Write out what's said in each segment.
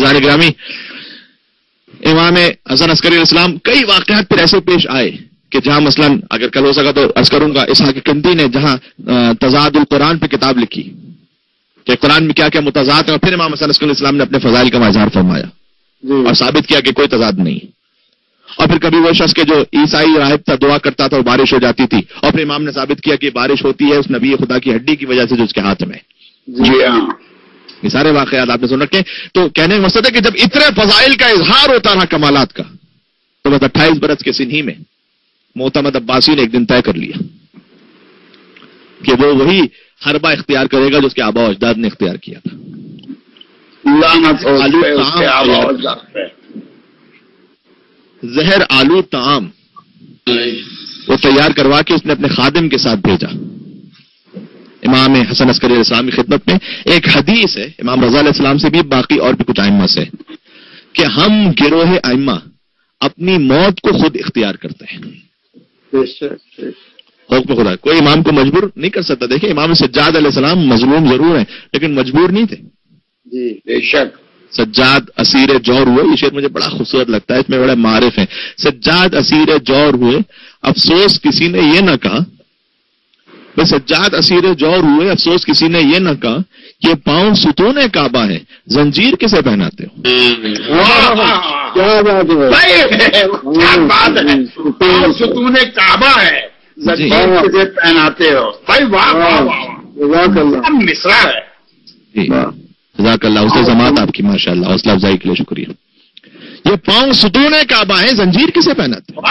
عزیزان گرامی، امام حسن عسکری علیہ السلام کئی واقعات پھر ایسے پیش آئے کہ جہاں مثلا اگر کل ہو سکا تو عرض کروں گا، اسحاق کندی نے جہاں تضاد القرآن پہ کتاب لکھی کہ قرآن میں کیا کیا متضاد ہے، اور پھر امام حسن عسکری علیہ السلام نے اپنے فضائل کا اظہار فرمایا اور ثابت کیا کہ کوئی تضاد نہیں. اور پھر کبھی وہ شخص کے جو عیسائی راہب تھا دعا کرتا تھا اور بارش ہو جاتی تھی، اور پھر امام نے ثابت کیا کہ بارش ہوتی ہے اس نبی خدا کی ہڈی کی وجہ سے جو اس کے ہاتھ میں. جی ہاں، یہ سارے واقعات آپ نے سن رکھے. تو کہنے کا مقصد ہے کہ جب اتنے فضائل کا اظہار ہوتا رہا کمالات کا، تو بس 28 برس کے سن ہی میں معتمد عباسی نے ایک دن طے کر لیا کہ وہ وہی حربہ اختیار کرے گا جو اس کے آبا و اجداد نے اختیار کیا تھا. زہر آلو طعام وہ تیار کروا کے اس نے اپنے خادم کے ساتھ بھیجا. امام حسن عسکری علیہ السلام کی خدمت میں ایک حدیث ہے امام رضا علیہ السلام سے بھی، باقی اور بھی کچھ ائمہ سے، کہ ہم گروہ ائمہ اپنی موت کو خود اختیار کرتے ہیں. حکم خدا، کوئی امام کو مجبور نہیں کر سکتا. دیکھیں امام سجاد علیہ السلام مظلوم ضرور ہیں لیکن مجبور نہیں تھے. جی بے شک. سجاد اسیر جور ہوئے، یہ شعر مجھے بڑا خوبصورت لگتا ہے، اس میں بڑے معارف ہیں. سجاد اسیر جور ہوئے، افسوس کسی نے یہ نہ کہا، سجاد اسیر جور ہوئے، افسوس کسی نے یہ نہ کہا کہ پاؤں ستون کعبہ ہے، زنجیر کسے پہناتے ہو. کیا بات ہے، پاؤں ستون کعبہ ہے، زنجیر کسے پہناتے ہو. بھائی واہ واہ واہ، مصرع ہے. جی جزاک اللہ، حسن سماعت آپ کی ماشاء اللہ، حوصلہ افزائی کے لیے شکریہ. یہ پاؤں ستون کعبہ ہیں، زنجیر کسے پہناتے ہو.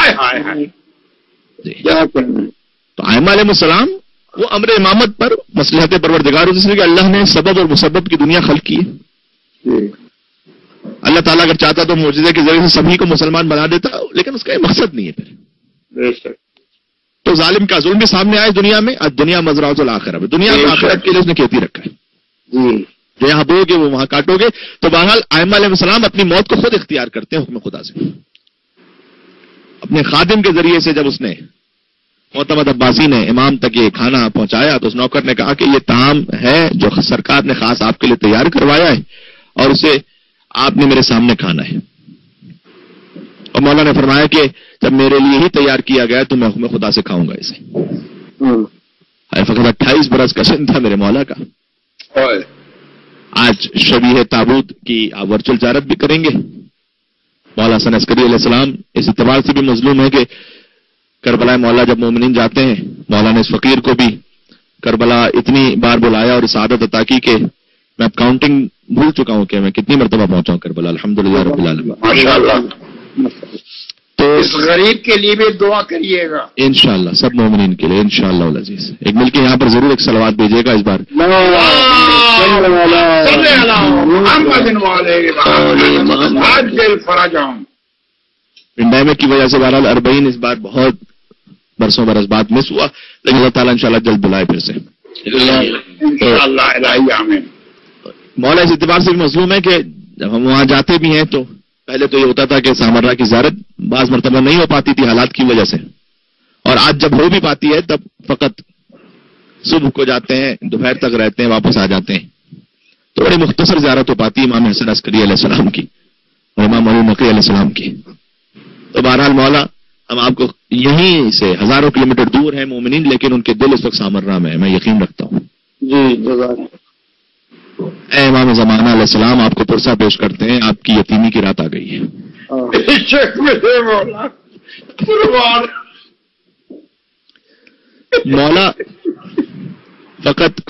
تو ائمہ علیہ السلام وہ امر امامت پر مصلحت پروردگار، جس لیے کہ اللہ نے سبب اور مسبب کی دنیا خلق کی ہے. اللہ تعالیٰ اگر چاہتا تو معجزے کے ذریعے سے سبھی کو مسلمان بنا دیتا، لیکن اس کا یہ مقصد نہیں ہے. پھر تو ظالم کا ظلم بھی سامنے آئے دنیا میں. دنیا مزرعۃ الآخرہ، دنیا کی آخرت کے لیے اس نے کھیتی رکھا ہے. جو یہاں بو گے وہ وہاں کاٹو گے. تو بہرحال ائمہ علیہ السلام اپنی موت کو خود اختیار کرتے ہیں حکم خدا سے. اپنے خادم کے ذریعے سے جب اس نے معتمد عباسی نے امام تک یہ کھانا پہنچایا تو اس نوکر نے کہا کہ یہ طعام ہے جو سرکار نے خاص آپ کے لیے تیار کروایا ہے اور اسے آپ نے میرے سامنے کھانا ہے. اور مولا نے فرمایا کہ جب میرے لیے ہی تیار کیا گیا تو میں حکم خدا سے کھاؤں گا اسے. فقط 28 برس کا سن تھا میرے مولا کا. آج شبیہ تابوت کی آپ ورچوئل زیارت بھی کریں گے. مولا حسن عسکری علیہ السلام اس اعتبار سے بھی مظلوم ہے کہ کربلا مولا جب مومنین جاتے ہیں، مولا نے اس فقیر کو بھی کربلا اتنی بار بلایا اور اس عادت عطا کی کہ میں اب کاؤنٹنگ بھول چکا ہوں کہ میں کتنی مرتبہ پہنچا ہوں کربلا. الحمدللہ رب العالمین. ماشاءاللہ. تو اس غریب کے لیے بھی دعا کریے گا انشاءاللہ، سب مومنین کے لیے انشاءاللہ العزیز. ایک مل کے یہاں پر ضرور ایک صلوات بھیجیے گا اس بار. پینڈیمک کی وجہ سے بہرحال 40 اس بار بہت برسوں برس بعد مس ہوا، لیکن اللہ تعالیٰ انشاءاللہ جلد بلائے پھر سے. مولا اس اعتبار سے بھی مظلوم ہے کہ جب ہم وہاں جاتے بھی ہیں تو پہلے تو یہ ہوتا تھا کہ سامرا کی زیارت بعض مرتبہ نہیں ہو پاتی تھی حالات کی وجہ سے، اور آج جب ہو بھی پاتی ہے تب فقط صبح کو جاتے ہیں، دوپہر تک رہتے ہیں، واپس آ جاتے ہیں. تو بڑی مختصر زیارت ہو پاتی ہے امام حسن عسکری علیہ السلام کی اور امام علی نقی علیہ السلام کی. تو بہرحال مولا ہم آپ کو یہیں سے ہزاروں کلومیٹر دور ہیں مومنین، لیکن ان کے دل اس وقت سامرا میں ہے، میں یقین رکھتا ہوں. جی اے امام زمانہ علیہ السلام، آپ کو پرسہ پیش کرتے ہیں، آپ کی یتیمی کی رات آ گئی ہے. مولا فقط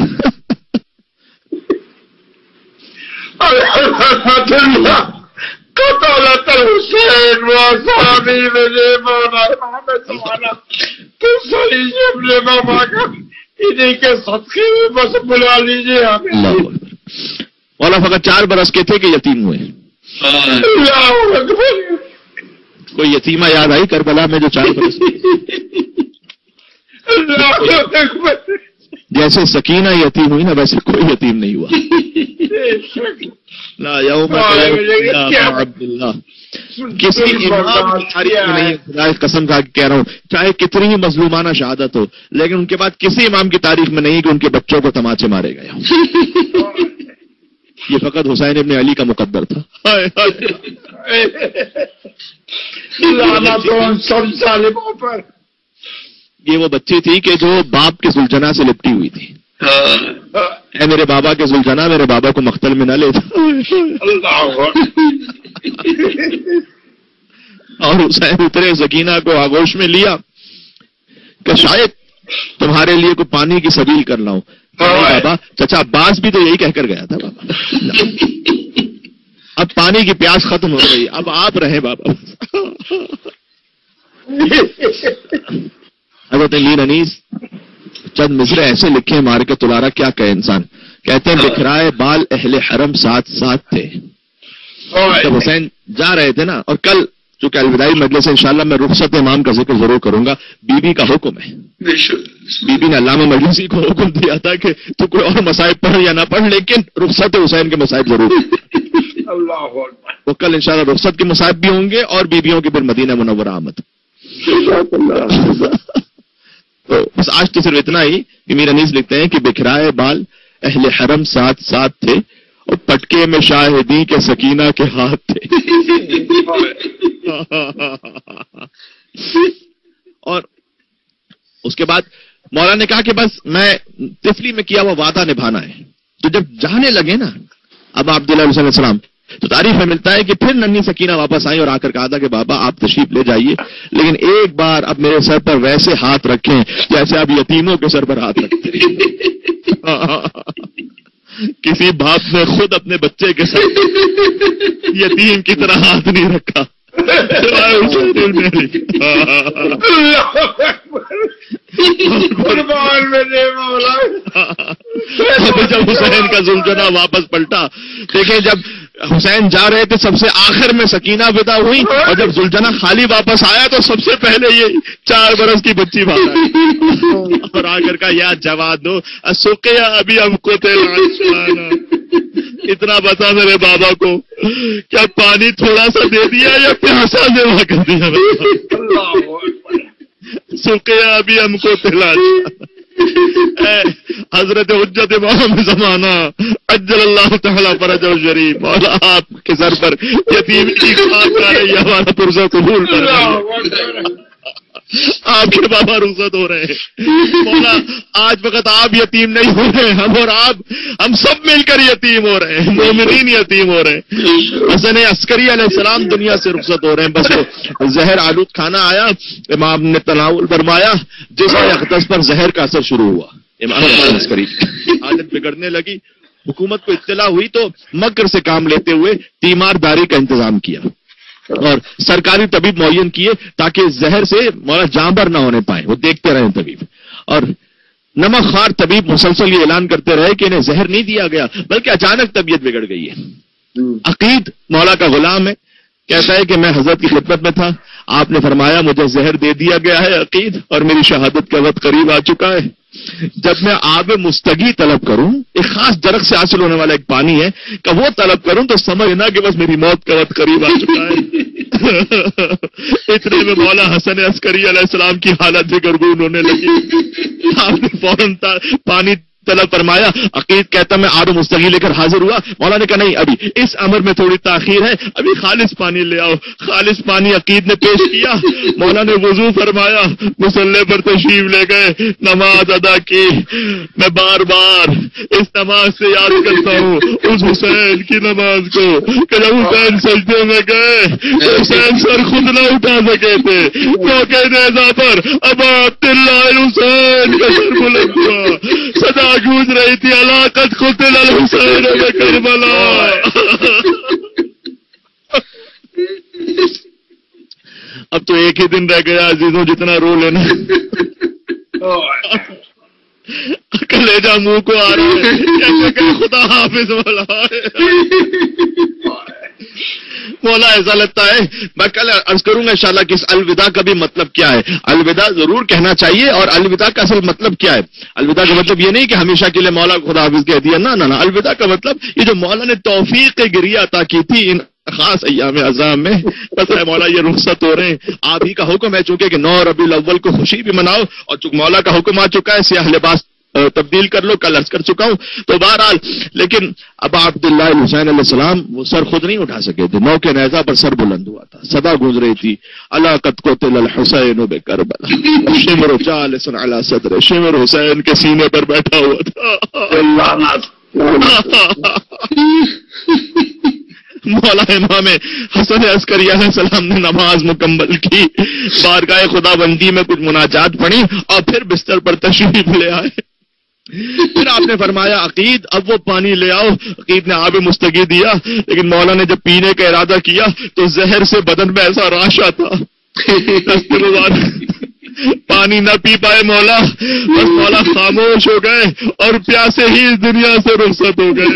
بلا لیجیے. مولا فقط 4 برس کے تھے کہ یتیم ہوئے. کوئی یتیمہ یاد آئی کربلا میں جو 4 برس جیسے سکینہ یتیم ہوئی نا ویسے کوئی یتیم نہیں ہوا. لا یوم عبداللہ کسی امام کی تاریخ میں نہیں، خدا کی قسم کھا کے کہہ رہا ہوں، چاہے کتنی ہی مظلومانہ شہادت ہو، لیکن ان کے بعد کسی امام کی تاریخ میں نہیں کہ ان کے بچوں کو تماچے مارے گئے. یہ فقط حسین ابن علی کا مقدر تھا. سب ظالموں پر. یہ وہ بچی تھی کہ جو باپ کے زلجنا سے لپٹی ہوئی تھی. اے میرے بابا کے زلجنا میرے بابا کو مقتل میں نہ لے جا. اور حسین اترے, سکینہ کو آغوش میں لیا کہ شاید تمہارے لیے کوئی پانی کی سبیل کر لاؤں. بابا چچا عباس بھی تو یہی کہہ کر گیا تھا بابا, اب پانی کی پیاس ختم ہو گئی, اب آپ رہیں بابا. حضرت علی انیس چند مصرے ایسے لکھے مار کے تلارا, کیا کہے انسان. کہتے ہیں بکھرائے بال اہل حرم ساتھ ساتھ تھے. جب حسین جا رہے تھے نا, اور کل چونکہ الوداعی مجلس انشاءاللہ میں رخصت امام کا ذکر ضرور کروں گا. بی بی کا حکم ہے, بی بی نے علامہ مجلسی کو حکم دیا تھا کہ تو کوئی اور مصائب پڑھ یا نہ پڑھ, لیکن رخصت حسین کے مصائب ضرور. وہ کل انشاءاللہ رخصت کے مصائب بھی ہوں گے اور بیویوں کی پھر مدینہ منورہ آمد. تو بس آج تو صرف اتنا ہی. امیر انیس لکھتے ہیں کہ بکھرائے بال اہل حرم ساتھ ساتھ تھے, اور پٹکے میں شاہدی کے سکینہ کے ہاتھ تھے. اور اس کے بعد مولا نے کہا کہ بس میں طفلی میں کیا وہ وعدہ نبھانا ہے. تو جب جانے لگے نا اب عبداللہ علیہ السلام, تو تعریف میں ملتا ہے کہ پھر ننھی سکینہ واپس آئی اور آ کر کہا تھا کہ بابا آپ تشریف لے جائیے, لیکن ایک بار اب میرے سر پر ویسے ہاتھ رکھیں جیسے آپ یتیموں کے سر پر ہاتھ رکھتے ہیں. کسی باپ نے خود اپنے بچے کے ساتھ یتیم کی طرح ہاتھ نہیں رکھا. جب حسین کا زلجنا واپس پلٹا, دیکھیں جب حسین جا رہے تھے سب سے آخر میں سکینہ ودا ہوئی, اور جب زلجنا خالی واپس آیا تو سب سے پہلے یہ 4 برس کی بچی باہر آئی اور آ کر کہا یا جواد دو سوکیا ابھی ہم کو اتنا بتا میرے بابا کو, کیا پانی تھوڑا سا دے دیا یا پیاسا دیوا کر دیا. سوکیا ابھی ہم کو حضرت حجت امام زمانہ عجل اللہ تعالیٰ فرجہ شریف, مولا آپ کے سر پر یتیم کی خاک آ رہی ہے, ہمارا پرزہ قبول کر رہا ہے. آپ کے بابا رخصت ہو رہے ہیں مولا, آج وقت آپ یتیم نہیں ہو رہے, ہم اور آپ ہم سب مل کر یتیم ہو رہے ہیں, مومنین یتیم ہو رہے ہیں. حسن عسکری علیہ السلام دنیا سے رخصت ہو رہے ہیں. بس زہر آلود کھانا آیا, امام نے تناول فرمایا, جس اقدس پر زہر کا اثر شروع ہوا. امام عسکری حالت بگڑنے لگی, حکومت کو اطلاع ہوئی تو مکر سے کام لیتے ہوئے تیمارداری کا انتظام کیا اور سرکاری طبیب معین کیے تاکہ زہر سے مولا جانبر نہ ہونے پائے. وہ دیکھتے رہے طبیب, اور نمک خوار طبیب مسلسل یہ اعلان کرتے رہے کہ انہیں زہر نہیں دیا گیا بلکہ اچانک طبیعت بگڑ گئی ہے. عقید مولا کا غلام ہے, کہتا ہے کہ میں حضرت کی خدمت میں تھا, آپ نے فرمایا مجھے زہر دے دیا گیا ہے عقید, اور میری شہادت کا وقت قریب آ چکا ہے. جب میں آب مستگی طلب کروں, ایک خاص درخت سے حاصل ہونے والا ایک پانی ہے, کہ وہ طلب کروں تو سمجھنا کہ بس میری موت کا وقت قریب آ چکا ہے. اتنے میں مولا حسن عسکری علیہ السلام کی حالت دگرگون ہونے لگی. آپ نے فوراً پانی طلب فرمایا. عقید کہتا میں آب مستغی لے کر حاضر ہوا. مولا نے کہا نہیں, ابھی اس امر میں تھوڑی تاخیر ہے, ابھی خالص پانی لے آؤ. خالص پانی عقید نے پیش کیا. مولا نے وضو فرمایا, مصلے پر تشریف لے گئے, نماز ادا کی. میں بار بار اس نماز سے یاد کرتا ہوں اس حسین کی نماز کو کہ جب حسین سجدے میں گئے, حسین سر خود نہ اٹھا سکے تھے, موقع نیزہ پر ابا عبداللہ حسین کا سر بلند ہوا, صدا گونج رہی تھی علاقت قتل الحسین کربلا. اب تو ایک ہی دن رہ گیا عزیزوں, جتنا رو لینا. کلیجہ منہ کو آ رہا ہے کہ خدا حافظ والا مولا. ایسا لگتا ہے میں کل عرض کروں گا انشاءاللہ کہ اس الوداع کا بھی مطلب کیا ہے. الوداع ضرور کہنا چاہیے, اور الوداع کا اصل مطلب کیا ہے. الوداع کا مطلب یہ نہیں کہ ہمیشہ کے لیے مولا خدا حافظ کہہ دیا, نہ. الوداع کا مطلب یہ جو مولا نے توفیق گریہ عطا کی تھی ان خاص ایام اعظام میں, بس ہے مولا یہ رخصت ہو رہے ہیں. آپ ہی کا حکم ہے چونکہ کہ 9 ربیع الاول کو خوشی بھی مناؤ, اور چونکہ مولا کا حکم آ چکا ہے سیاہ لباس تبدیل کر لو، کل عرض کر چکا ہوں. تو بہرحال لیکن ابا عبداللہ الحسین علیہ السلام وہ سر خود نہیں اٹھا سکے تھے، نو کے نیزہ پر سر بلند ہوا تھا، صدا گونج رہی تھی الا قد قتل الحسین بکربلا شمر جالس علی صدر، شمر حسین کے سینے پر بیٹھا ہوا تھا. مولا امام حسن عسکری علیہ السلام نے نماز مکمل کی، بارگاہ خدا بندی میں کچھ مناجات پڑھی اور پھر بستر پر تشریف لے آئے. پھر آپ نے فرمایا عقید اب وہ پانی لے آؤ. عقید نے آب مستقی دیا، لیکن مولا نے جب پینے کا ارادہ کیا تو زہر سے بدن میں ایسا راشا تھا پانی نہ پی پائے مولا، بس مولا خاموش ہو گئے اور پیاسے ہی اس دنیا سے رخصت ہو گئے.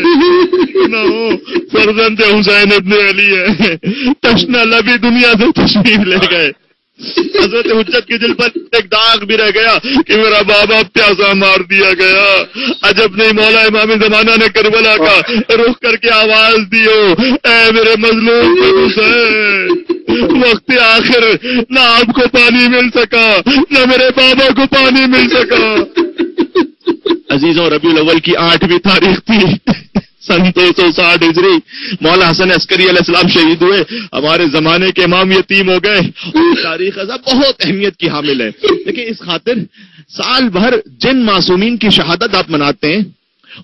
نہ ہو فرزند حسین ابن علی ہے، تشنا لبی دنیا سے تشریف لے گئے. حضرت حجت کے دل پر ایک داغ بھی رہ گیا کہ میرا بابا پیاسا مار دیا گیا. عجب نہیں مولا امام زمانہ نے کربلا کا رخ کر کے آواز دی ہو، اے میرے مظلوم حسین، وقت آخر نہ آپ کو پانی مل سکا نہ میرے بابا کو پانی مل سکا. عزیزوں ربیع الاول کی 8ویں تاریخ تھی سن 260 ہجری. مولا حسن عسکری علیہ السلام شہید ہوئے، ہمارے زمانے کے امام یتیم ہو گئے. تاریخ ایسا بہت اہمیت کی حامل ہے. لیکن اس خاطر سال بھر جن معصومین کی شہادت آپ مناتے ہیں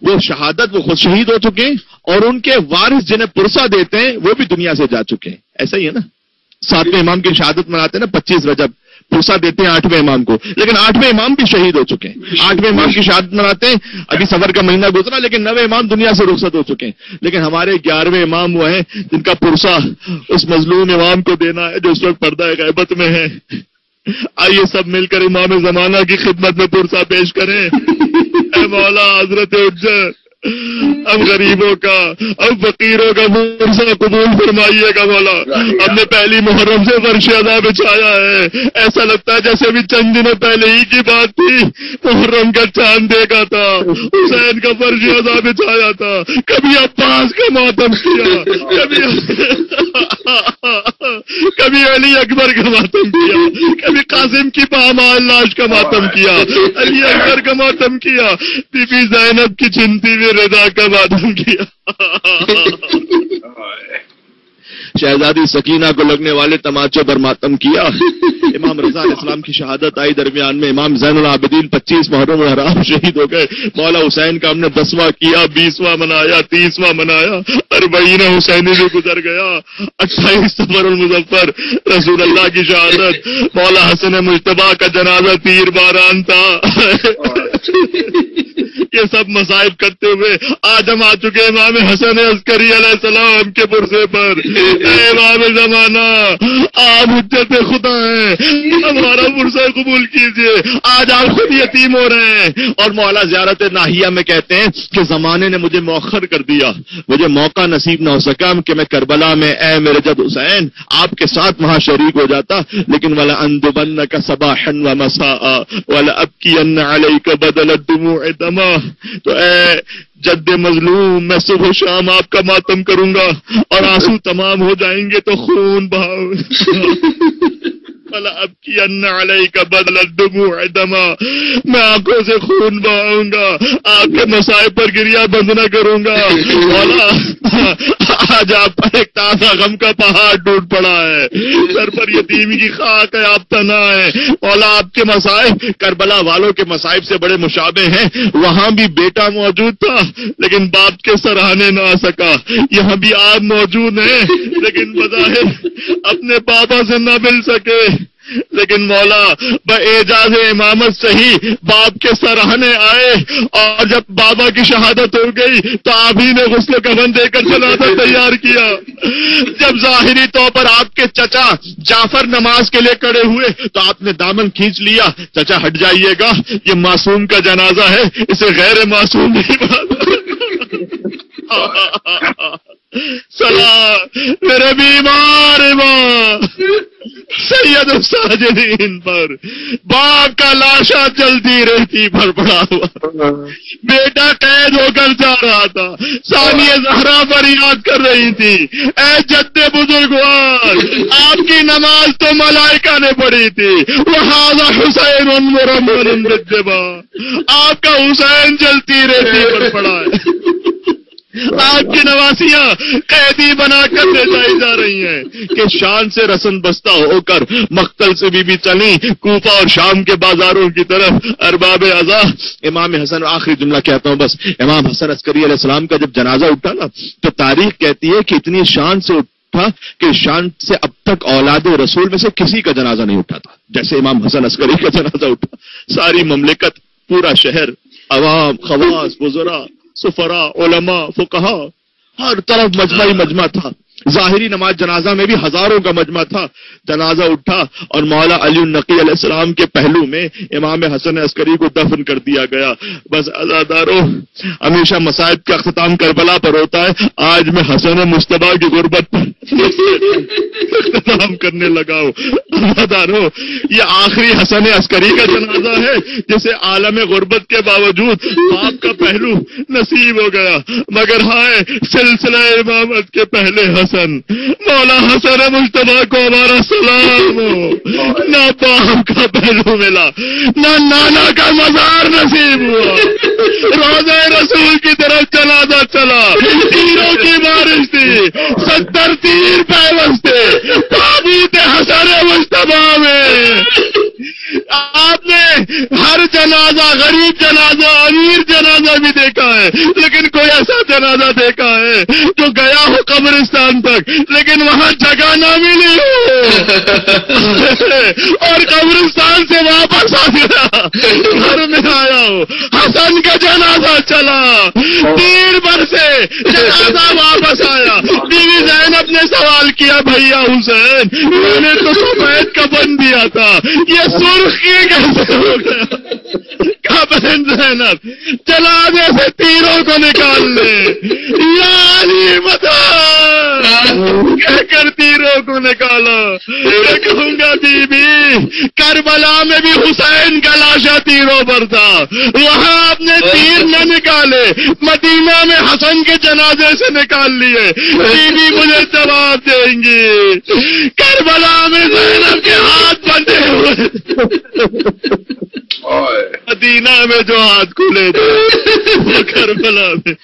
وہ شہادت وہ خود شہید ہو چکے ہیں اور ان کے وارث جنہیں پرسہ دیتے ہیں وہ بھی دنیا سے جا چکے ہیں. ایسا ہی ہے نا، 7ویں امام کی شہادت مناتے ہیں نا 25 رجب، پرسہ دیتے ہیں 8ویں امام کو، لیکن 8ویں امام بھی شہید ہو چکے ہیں. 8ویں امام کی شہادت مناتے ہیں، ابھی صفر کا مہینہ گزرا لیکن 9ویں امام دنیا سے رخصت ہو چکے ہیں. لیکن ہمارے 11ویں امام وہ ہیں جن کا پرسہ اس مظلوم امام کو دینا ہے جو اس وقت پردہ غیبت میں ہے. آئیے سب مل کر امام زمانہ کی خدمت میں پرسہ پیش کریں. اے مولا حضرت حجت، اب غریبوں کا اب فقیروں کا پرسہ قبول فرمائیے گا مولا. ہم نے پہلی محرم سے فرش ادا بچھایا ہے، ایسا لگتا ہے جیسے بھی چند دنوں پہلے ہی کی بات تھی. محرم کا چاند دیکھا تھا، حسین کا فرش ادا بچھایا تھا، کبھی عباس کا ماتم کیا، کبھی علی اکبر کا ماتم کیا، کبھی قاسم کی پامال لاش کا ماتم کیا، علی اکبر کا ماتم کیا، بی بی زینب کی چھنتی میں رضا کا ماتم کیا، شہزادی سکینہ کو لگنے والے تماچوں پر ماتم کیا. امام رضا علیہ السلام کی شہادت آئی، درمیان میں امام زین العابدین 25 محرم الحرام شہید ہو گئے. مولا حسین کا ہم نے 10واں کیا، 20واں منایا، 30واں منایا، 40 حسینی بھی گزر گیا. 28 صفر المظفر رسول اللہ کی شہادت. مولا حسن مجتبیٰ کا جنازہ تیر باران تھا. یہ سب مصائب کرتے ہوئے آج ہم آ چکے امام حسن عسکری علیہ السلام کے پرسے پر. اے امام زمانہ، آپ حجت خدا ہیں، ہمارا پرسہ قبول کیجئے. آج آپ خود یتیم ہو رہے ہیں. اور مولا زیارت ناہیہ میں کہتے ہیں کہ زمانے نے مجھے مؤخر کر دیا، مجھے موقع نصیب نہ ہو سکا کہ میں کربلا میں اے میرے جد حسین آپ کے ساتھ وہاں شریک ہو جاتا. لیکن ولا اندبنک صباحا ومساء ولا ابکین علیک بدل الدموع دما. تو اے جد مظلوم، میں صبح و شام آپ کا ماتم کروں گا اور آنسو تمام ہو جائیں گے تو خون بہاؤ. ابکین علیک بدل الدموع دما، میں آنکھوں سے خون بہاؤں گا، آپ کے مصائب پر گریا بند نہ کروں گا. مولا آج آپ پر ایک تازہ غم کا پہاڑ ٹوٹ پڑا ہے، سر پر یتیمی کی خاک ہے، آپ تنہا ہے. مولا آپ کے مصائب کربلا والوں کے مصائب سے بڑے مشابہ ہیں. وہاں بھی بیٹا موجود تھا لیکن باپ کے سراہنے نہ آ سکا. یہاں بھی آپ موجود ہیں لیکن بظاہر اپنے بابا سے نہ مل سکے. لیکن مولا باعجاز امامت صحیح باپ کے سراہنے آئے اور جب بابا کی شہادت ہو گئی تو آپ ہی نے غسل کفن دے کر جنازہ تیار کیا. جب ظاہری طور پر آپ کے چچا جعفر نماز کے لیے کھڑے ہوئے تو آپ نے دامن کھینچ لیا، چچا ہٹ جائیے گا، یہ معصوم کا جنازہ ہے، اسے غیر معصوم نہیں بات. سلام میرے بیمار ماں، سید الساجدین پر باپ کا لاشا چلتی رہتی بھر پڑا ہوا، بیٹا قید ہو کر جا رہا تھا، ثانیہ زہرا فریاد کر رہی تھی، اے جد بزرگوار آپ کی نماز تو ملائکہ نے پڑھی تھی، وَهَذَا حُسَيْنٌ مُرَمَّلٌ بِالدِّمَاءِ، آپ کا حسین جلتی رہتی بھر پڑا ہے، آپ کی نواسیاں قیدی بنا کر لے جائی جا رہی ہیں کہ شان سے رسن بستہ ہو کر مقتل سے بھی چلیں کوفہ اور شام کے بازاروں کی طرف ارباب عزا۔ امام حسن، آخری جملہ کہتا ہوں بس، امام حسن عسکری علیہ السلام کا جب جنازہ اٹھا نا تو تاریخ کہتی ہے کہ اتنی شان سے اٹھا کہ شان سے اب تک اولاد رسول میں سے کسی کا جنازہ نہیں اٹھا تھا جیسے امام حسن عسکری کا جنازہ اٹھا۔ ساری مملکت، پورا شہر، عوام، خواص، وزراء، سفراء، علماء، فقہاء، ہر طرف مجمع ہی مجمع تھا۔ ظاہری نماز جنازہ میں بھی ہزاروں کا مجمع تھا۔ جنازہ اٹھا اور مولا علی النقی علیہ السلام کے پہلو میں امام حسن عسکری کو دفن کر دیا گیا۔ بس عزادارو، ہمیشہ مصائب کا اختتام کربلا پر ہوتا ہے، آج میں حسن مصطفیٰ کی غربت پر اختتام کرنے لگا ہوں۔ عزادارو، یہ آخری حسن عسکری کا جنازہ ہے جسے عالم غربت کے باوجود باپ کا پہلو نصیب ہو گیا، مگر ہائے سلسلہ امامت کے پہلے حسن مولا حسن مصطفیٰ کو ہمارا سلام ہو۔ نہ باپ کا پہلو ملا، نہ نانا کا مزار نصیب ہوا، روضہ رسول کی طرف جنازہ چلا، تیروں کی بارش تھی، 70 تیر پیوست تھے تابوت حسن مصطفیٰ میں۔ آپ نے ہر جنازہ، غریب جنازہ، امیر جنازہ بھی دیکھا ہے، لیکن کوئی ایسا جنازہ دیکھا ہے جو گیا ہو قبرستان تک لیکن وہاں جگہ نہ ملی ہو اور قبرستان سے واپس آ گیا، گھر میں آیا ہو، حسن کا جنازہ چلا، تیر بھر سے جنازہ واپس آیا۔ بیوی زینب نے سوال کیا، بھیا حسین میں نے تو سفید کفن دیا تھا، یہ سرخ کی کیسے ہو گیا؟ کہا بہن زینب جنازے سے تیروں کو نکال لے، یا علی متا کہہ کر تیروں کو نکالا۔ میں کہوں گا بی بی کربلا میں بھی حسین کا لاشا تیروں پر تھا، وہاں آپ نے تیر نہ نکالے، مدینہ میں حسن کے جنازے سے نکال لیے۔ بی بی مجھے جواب دیں گی، کربلا میں زینب کے ہاتھ بندھے ہوئے، مدینہ میں جو ہاتھ کھلے تھے وہ کربلا میں